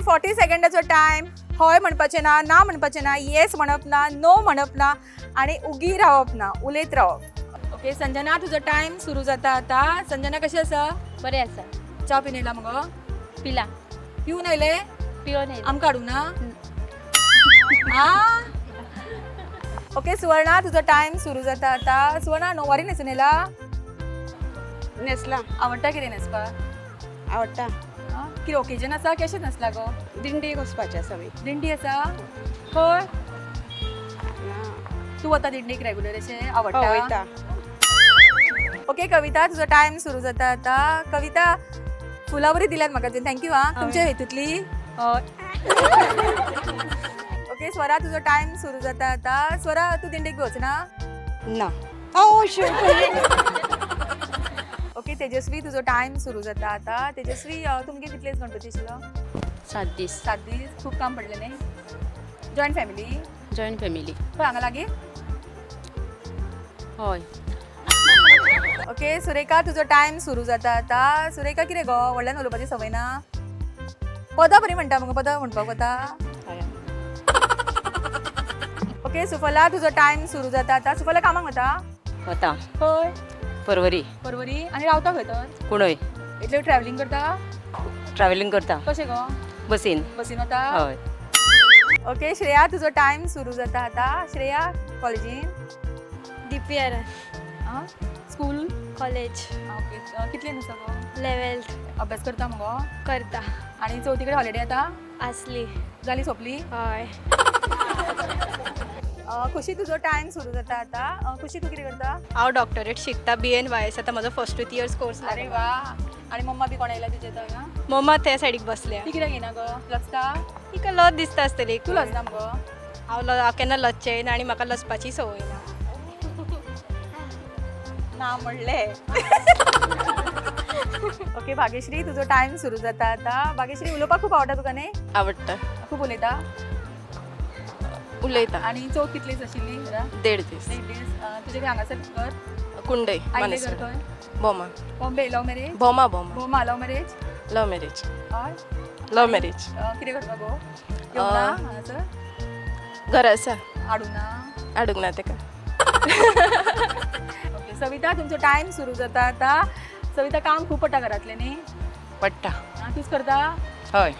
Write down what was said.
40 सेकंदाचो time हय म्हणपाचें ना ना म्हणपाचें ना येस म्हणप ना नो म्हणप ना आणि उगी रावप ना उलयत रावप ओके संजना तुजो टायम सुरू जाता आतां संजना कशी आसा बरें आसा च्या पिवन येयला मगो पिला पिवन आयले पिवन येयला आमकां हाडूं ना ओके सुवर्णा तुजो टायम सुरू जाता आतां सुवर्णा णववारी न्हेसून येयला नेसला आवडटा कितें न्हेसपाक आवडटा कितें ओकेजन आसा कशें न्हेसला गो दिंडी वचपाची आसा बी दिंडी आसा खंय तूं वता दिंडीक रेगुलर अशें आवडटा वयता ओके कविता तुजो टायम सुरू जाता आतां कविता फुलां बरी दिल्यात म्हाका थँक्यू आं तुमच्या हेतूंतली ओके स्वरा तुजो टायम सुरू जाता आतां स्वरा तूं दिंडीक बी वचना ना ओके तेजस्वी तुजो टायम सुरू जाता आतां तेजस्वी तुमगे कितलेच गणपती आशिल्लो 7 दीस 7 दीस खूब काम पडलें न्ही जॉयंट फॅमिली जॉयंट फॅमिली खंय हांगा लागीं हय ओके सुरेखा तुजो टायम सुरू जाता आतां सुरेखा कितें गो व्हडल्यान उलोवपाची संवय ना पदां बरी म्हणटा मगो पदां म्हणपाक वता ओके सुफला तुजो टायम सुरू जाता आतां सुफला कामाक वता वता खंय परवरी परवरी आनी रावता खंय तर कुणय इतले ट्रॅव्हलिंग करता ट्रॅव्हलिंग करता कशें गो बसीन बसीन वता हय ओके श्रेया तुजो टायम सुरू जाता आतां श्रेया कॉलेजीन DPR स्कूल कॉलेज ओके कितले आसा गो 11th अभ्यास करता मगो करता आनी चवथी कडेन हॉलिडे आतां आसली जाली सोंपली हय खुशी तुजो टायम सुरू जाता आतां खुशी तूं कितें करता हांव डॉक्टरेट शिकता BNYS आतां म्हजो फर्स्ट इयर्स कोर्स अरे वा आनी मम्मा बी कोण येयला तुजे थंय मम्मा त्या सायडीक बसल्या ती कित्याक येना गो लचता तिका लज दिसता आसतली तूं लचना मगो हांव केन्ना लजचें ना आनी म्हाका लजपाची संवय ना ना म्हणले ओके भाग्यश्री तुजो टायम सुरू जाता आतां भाग्यश्री उलोवपाक खूब आवडटा तुका न्ही आवडटा खूब उलयता उलयता आनी चवथ कितलीच आशिल्ली घरा 1.5 दीस एक दीस तुजे बी हांगासर घर कुंडय आयले मानेसर घर खंय बोमा बॉम्बे लव मॅरेज बोमा बोमा बोमा लव मॅरेज लव मॅरेज हय लव मॅरेज कितें करता गो येवना हांगासर घर आसा हाडूं ना हाडूंक ना तेका ओके सविता तुमचो टायम सुरू जाता आतां सविता काम खूब पडटा घरांतलें न्ही पडटा तूंच करता हय